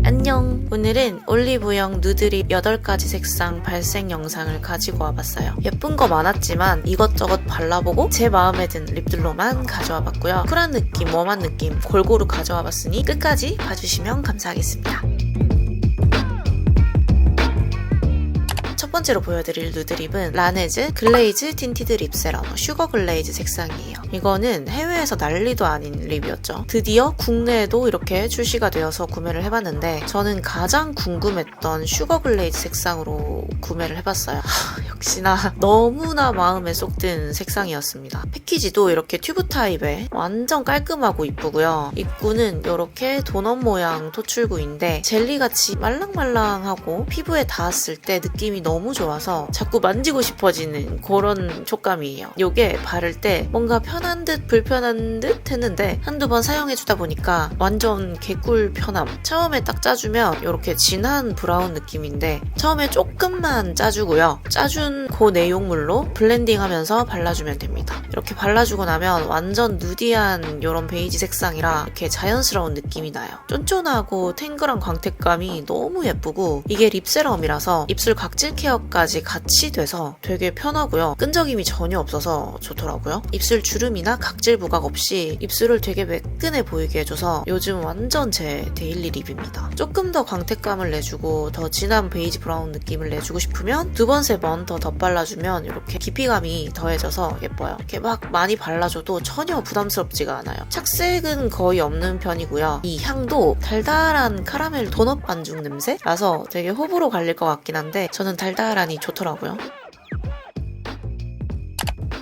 안녕! 오늘은 올리브영 누드립 8가지 색상 발색 영상을 가지고 와봤어요. 예쁜 거 많았지만 이것저것 발라보고 제 마음에 든 립들로만 가져와 봤고요. 쿨한 느낌, 웜한 느낌 골고루 가져와 봤으니 끝까지 봐주시면 감사하겠습니다. 첫 번째로 보여드릴 누드립은 라네즈 글레이즈 틴티드 립 세럼 슈거 글레이즈 색상이에요. 이거는 해외에서 난리도 아닌 립이었죠. 드디어 국내에도 이렇게 출시가 되어서 구매를 해봤는데 저는 가장 궁금했던 슈거 글레이즈 색상으로 구매를 해봤어요. 역시나 너무나 마음에 쏙 든 색상이었습니다. 패키지도 이렇게 튜브 타입에 완전 깔끔하고 이쁘고요. 입구는 이렇게 도넛 모양 토출구인데 젤리같이 말랑말랑하고 피부에 닿았을 때 느낌이 너무 좋아서 자꾸 만지고 싶어지는 그런 촉감이에요. 이게 바를 때 뭔가 편한 듯 불편한 듯 했는데 한두 번 사용해주다 보니까 완전 개꿀 편함. 처음에 딱 짜주면 이렇게 진한 브라운 느낌인데 처음에 조금만 짜주고요. 짜준 그 내용물로 블렌딩하면서 발라주면 됩니다. 이렇게 발라주고 나면 완전 누디한 이런 베이지 색상이라 이렇게 자연스러운 느낌이 나요. 쫀쫀하고 탱글한 광택감이 너무 예쁘고 이게 립세럼이라서 입술 각질 케어까지 같이 돼서 되게 편하고요. 끈적임이 전혀 없어서 좋더라고요. 입술 주름이나 각질 부각 없이 입술을 되게 매끈해 보이게 해줘서 요즘 완전 제 데일리 립입니다. 조금 더 광택감을 내주고 더 진한 베이지 브라운 느낌을 내주고 싶으면 두 번, 세 번 더 덧발라주면 이렇게 깊이감이 더해져서 예뻐요. 이렇게 막 많이 발라줘도 전혀 부담스럽지가 않아요. 착색은 거의 없는 편이고요. 이 향도 달달한 카라멜 도넛 반죽 냄새라서 되게 호불호 갈릴 것 같긴 한데 저는 달달하니 좋더라고요.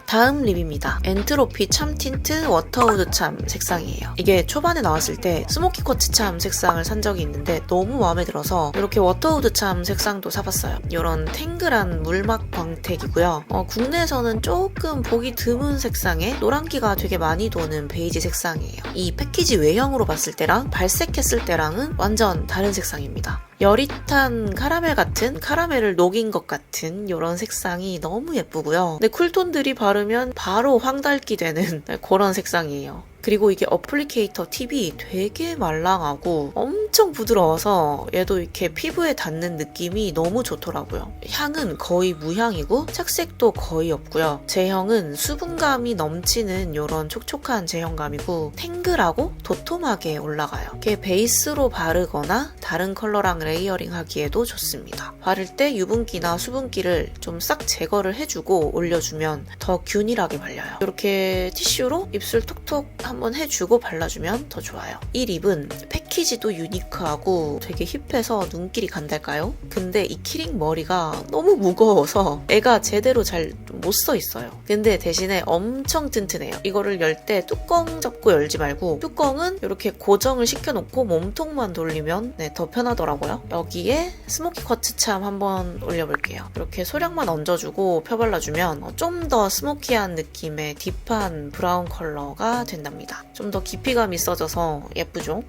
다음 립입니다. 엔트로피 참 틴트 워터우드 참 색상이에요. 이게 초반에 나왔을 때 스모키 쿼츠 참 색상을 산 적이 있는데 너무 마음에 들어서 이렇게 워터우드 참 색상도 사봤어요. 이런 탱글한 물막 광택이고요. 국내에서는 조금 보기 드문 색상의 노란기가 되게 많이 도는 베이지 색상이에요. 이 패키지 외형으로 봤을 때랑 발색했을 때랑은 완전 다른 색상입니다. 여릿한 카라멜 같은 카라멜을 녹인 것 같은 이런 색상이 너무 예쁘고요. 근데 쿨톤들이 바르면 바로 황달기 되는 그런 색상이에요. 그리고 이게 어플리케이터 팁이 되게 말랑하고 엄청 부드러워서 얘도 이렇게 피부에 닿는 느낌이 너무 좋더라고요. 향은 거의 무향이고 착색도 거의 없고요. 제형은 수분감이 넘치는 이런 촉촉한 제형감이고 탱글하고 도톰하게 올라가요. 이게 베이스로 바르거나 다른 컬러랑 레이어링 하기에도 좋습니다. 바를 때 유분기나 수분기를 좀 싹 제거를 해주고 올려주면 더 균일하게 발려요. 이렇게 티슈로 입술 톡톡 한번 해주고 발라주면 더 좋아요. 이 립은 패키지도 유니크하고 되게 힙해서 눈길이 간달까요? 근데 이 키링 머리가 너무 무거워서 애가 제대로 잘 못 써 있어요. 근데 대신에 엄청 튼튼해요. 이거를 열 때 뚜껑 잡고 열지 말고 뚜껑은 이렇게 고정을 시켜놓고 몸통만 돌리면 더 편하더라고요. 여기에 스모키 쿼츠 참 한번 올려볼게요. 이렇게 소량만 얹어주고 펴발라주면 좀 더 스모키한 느낌의 딥한 브라운 컬러가 된답니다. 좀 더 깊이감이 있어져서 예쁘죠?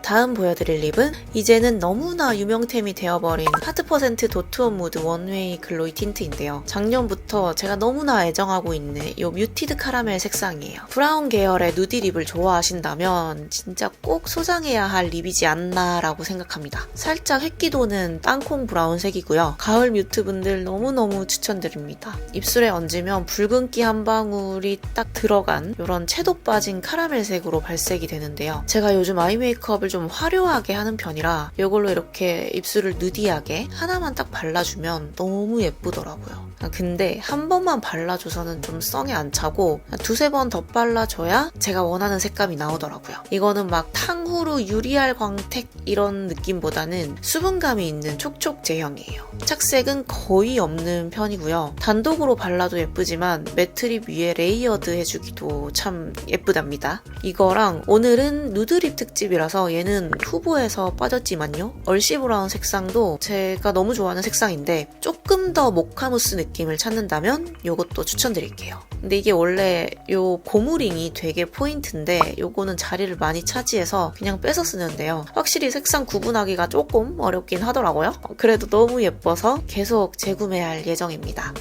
다음 보여드릴 립은 이제는 너무나 유명템이 되어버린 하드% 도트온 무드 원웨이 글로이 틴트인데요. 작년부터 제가 너무나 애정하고 있는 이 뮤티드 카라멜 색상이에요. 브라운 계열의 누디 립을 좋아하신다면 진짜 꼭 소장해야 할 립이지 않나 라고 생각합니다. 살짝 획기 도는 땅콩 브라운색이고요. 가을 뮤트 분들 너무너무 추천드립니다. 입술에 얹으면 붉은기 한 방울이 딱 들어간 이런 채도 빠진 카라멜색으로 발색이 되는데요. 제가 요즘 아이 메이크업을 좀 화려하게 하는 편이라 이걸로 이렇게 입술을 누디하게 하나만 딱 발라주면 너무 예쁘더라고요. 근데 한 번만 발라줘서는 좀 썽에 안 차고 두세 번 더 발라줘야 제가 원하는 색감이 나오더라고요. 이거는 막 탕후루 유리알 광택 이런 느낌보다는 수분감이 있는 촉촉 제형이에요. 착색은 거의 없는 편이고요. 단독으로 발라도 예쁘지만 매트립 위에 레이어드 해주기도 참 예쁘답니다. 이거랑 오늘은 누드립 특집이라서 얘는 후보에서 빠졌지만요. 얼씨 브라운 색상도 제가 너무 좋아하는 색상인데 조금 더 모카무스 느낌을 찾는다면 이것도 추천드릴게요. 근데 이게 원래 요 고무링이 되게 포인트인데 요거는 자리를 많이 차지해서 그냥 빼서 쓰는데요. 확실히 색상 구분하기가 조금 어렵긴 하더라고요. 그래도 너무 예뻐서 계속 재구매할 예정입니다.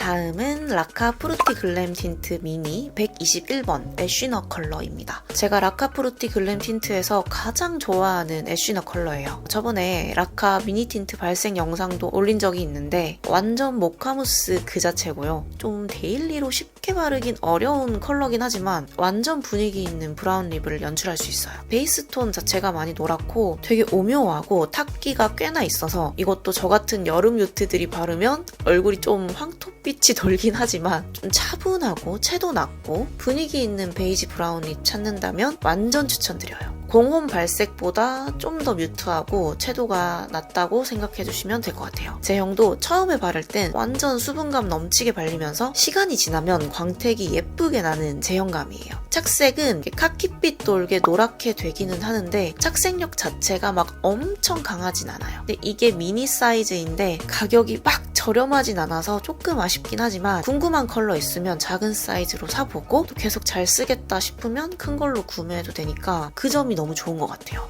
다음은 라카 프루티 글램 틴트 미니 121번 애쉬너 컬러입니다. 제가 라카 프루티 글램 틴트에서 가장 좋아하는 애쉬너 컬러예요. 저번에 라카 미니 틴트 발색 영상도 올린 적이 있는데 완전 모카무스 그 자체고요. 좀 데일리로 쉽게 바르긴 어려운 컬러긴 하지만 완전 분위기 있는 브라운 립을 연출할 수 있어요. 베이스 톤 자체가 많이 노랗고 되게 오묘하고 탁기가 꽤나 있어서 이것도 저 같은 여름 뮤트들이 바르면 얼굴이 좀 황토빛이 돌긴 하지만 좀 차분하고 채도 낮고 분위기 있는 베이지 브라운 립 찾는다면 완전 추천드려요. 공홈 발색보다 좀 더 뮤트하고 채도가 낮다고 생각해주시면 될 것 같아요. 제형도 처음에 바를 땐 완전 수분감 넘치게 발리면서 시간이 지나면 광택이 예쁘게 나는 제형감이에요. 착색은 카키빛 돌게 노랗게 되기는 하는데 착색력 자체가 막 엄청 강하진 않아요. 근데 이게 미니 사이즈인데 가격이 막 저렴하진 않아서 조금 아쉽긴 하지만 궁금한 컬러 있으면 작은 사이즈로 사보고 또 계속 잘 쓰겠다 싶으면 큰 걸로 구매해도 되니까 그 점이 너무 좋은 것 같아요.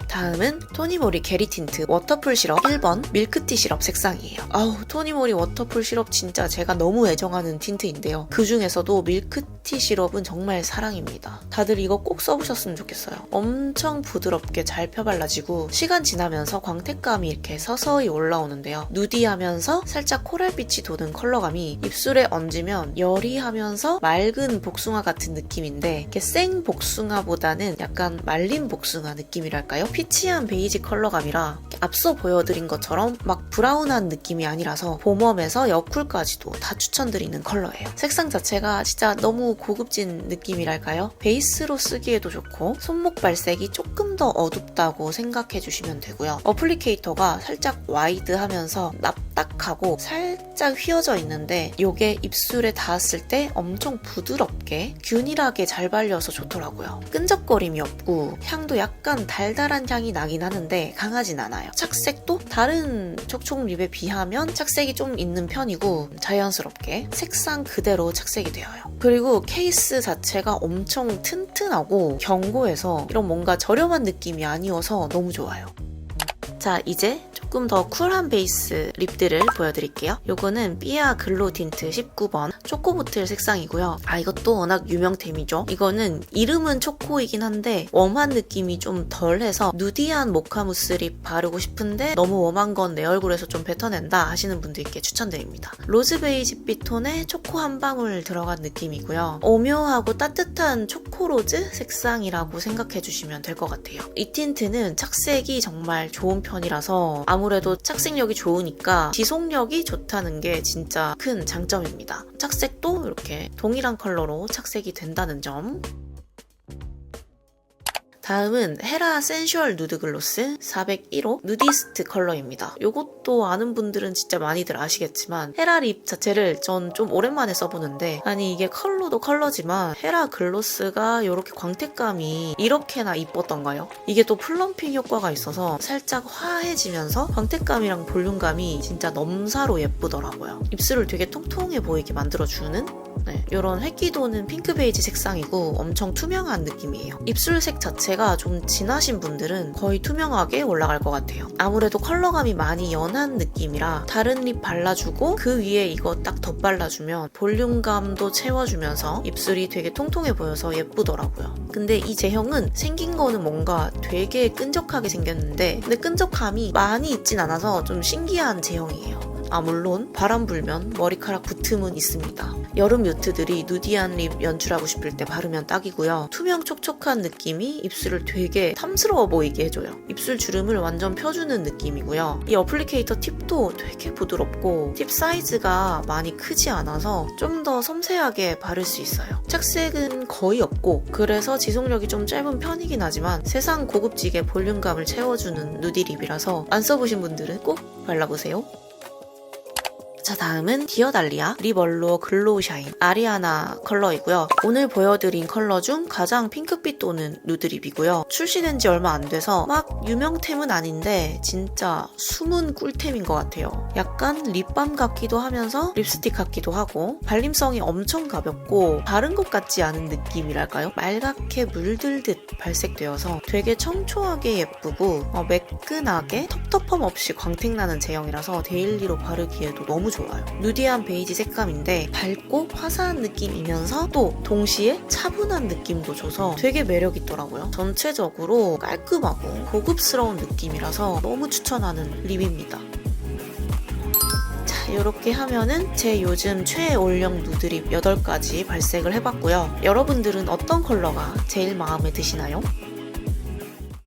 다음은 토니모리 게리 틴트 워터풀 시럽 1번 밀크티 시럽 색상이에요. 아우, 토니모리 워터풀 시럽 진짜 제가 너무 애정하는 틴트인데요. 그 중에서도 밀크티 시럽은 정말 사랑입니다. 다들 이거 꼭 써보셨으면 좋겠어요. 엄청 부드럽게 잘 펴발라지고 시간 지나면서 광택감이 이렇게 서서히 올라오는데요. 누디하면서 살짝 코랄빛이 도는 컬러감이 입술에 얹으면 여리하면서 맑은 복숭아 같은 느낌인데 이렇게 생 복숭아보다는 약간 말린 복숭아 느낌이랄까요? 피치한 베이지 컬러감이라 앞서 보여드린 것처럼 막 브라운한 느낌이 아니라서 봄웜에서 여쿨까지도 다 추천드리는 컬러예요. 색상 자체가 진짜 너무 고급진 느낌이랄까요? 베이스로 쓰기에도 좋고 손목 발색이 조금 더 어둡다고 생각해주시면 되고요. 어플리케이터가 살짝 와이드하면서 납작하고 살짝 휘어져 있는데 이게 입술에 닿았을 때 엄청 부드럽게 균일하게 잘 발려서 좋더라고요. 끈적거림이 없고 향도 약간 달달한 향이 나긴 하는데 강하진 않아요. 착색도 다른 촉촉 립에 비하면 착색이 좀 있는 편이고 자연스럽게 색상 그대로 착색이 되어요. 그리고 케이스 자체가 엄청 튼튼하고 견고해서 이런 뭔가 저렴한 느낌이 아니어서 너무 좋아요. 자, 이제 조금 더 쿨한 베이스 립들을 보여드릴게요. 요거는 삐아 글로 틴트 19번 초코보틀 색상이고요. 이것도 워낙 유명템이죠. 이거는 이름은 초코이긴 한데 웜한 느낌이 좀 덜해서 누디한 모카무스 립 바르고 싶은데 너무 웜한 건 내 얼굴에서 좀 뱉어낸다 하시는 분들께 추천드립니다. 로즈 베이지빛 톤에 초코 한 방울 들어간 느낌이고요. 오묘하고 따뜻한 초코로즈 색상이라고 생각해주시면 될 것 같아요. 이 틴트는 착색이 정말 좋은 편이라서 아무래도 착색력이 좋으니까 지속력이 좋다는 게 진짜 큰 장점입니다. 착색도 이렇게 동일한 컬러로 착색이 된다는 점. 다음은 헤라 센슈얼 누드 글로스 401호 누디스트 컬러입니다. 이것도 아는 분들은 진짜 많이들 아시겠지만 헤라 립 자체를 전 좀 오랜만에 써보는데 아니 이게 컬러도 컬러지만 헤라 글로스가 이렇게 광택감이 이렇게나 이뻤던가요? 이게 또 플럼핑 효과가 있어서 살짝 화해지면서 광택감이랑 볼륨감이 진짜 넘사로 예쁘더라고요. 입술을 되게 통통해 보이게 만들어주는 이런 획기 도는 핑크 베이지 색상이고 엄청 투명한 느낌이에요. 입술색 자체가 좀 진하신 분들은 거의 투명하게 올라갈 것 같아요. 아무래도 컬러감이 많이 연한 느낌이라 다른 립 발라주고 그 위에 이거 딱 덧발라주면 볼륨감도 채워주면서 입술이 되게 통통해 보여서 예쁘더라고요. 근데 이 제형은 생긴 거는 뭔가 되게 끈적하게 생겼는데 근데 끈적함이 많이 있진 않아서 좀 신기한 제형이에요. 물론 바람 불면 머리카락 붙음은 있습니다. 여름 뮤트들이 누디한 립 연출하고 싶을 때 바르면 딱이고요. 투명 촉촉한 느낌이 입술을 되게 탐스러워 보이게 해줘요. 입술 주름을 완전 펴주는 느낌이고요. 이 어플리케이터 팁도 되게 부드럽고 팁 사이즈가 많이 크지 않아서 좀 더 섬세하게 바를 수 있어요. 착색은 거의 없고 그래서 지속력이 좀 짧은 편이긴 하지만 세상 고급지게 볼륨감을 채워주는 누디 립이라서 안 써보신 분들은 꼭 발라보세요. 자, 다음은 디어달리아 리벌로 글로우 샤인 아리아나 컬러이고요. 오늘 보여드린 컬러 중 가장 핑크빛 도는 누드립이고요. 출시된 지 얼마 안 돼서 막 유명템은 아닌데 진짜 숨은 꿀템인 것 같아요. 약간 립밤 같기도 하면서 립스틱 같기도 하고 발림성이 엄청 가볍고 바른 것 같지 않은 느낌이랄까요? 말갛게 물들듯 발색되어서 되게 청초하게 예쁘고 매끈하게 텁텁함 없이 광택나는 제형이라서 데일리로 바르기에도 너무 좋아요. 누디한 베이지 색감인데 밝고 화사한 느낌이면서 또 동시에 차분한 느낌도 줘서 되게 매력있더라고요. 전체적으로 깔끔하고 고급스러운 느낌이라서 너무 추천하는 립입니다. 자, 이렇게 하면은 제 요즘 최애 올영 누드립 8가지 발색을 해봤고요. 여러분들은 어떤 컬러가 제일 마음에 드시나요?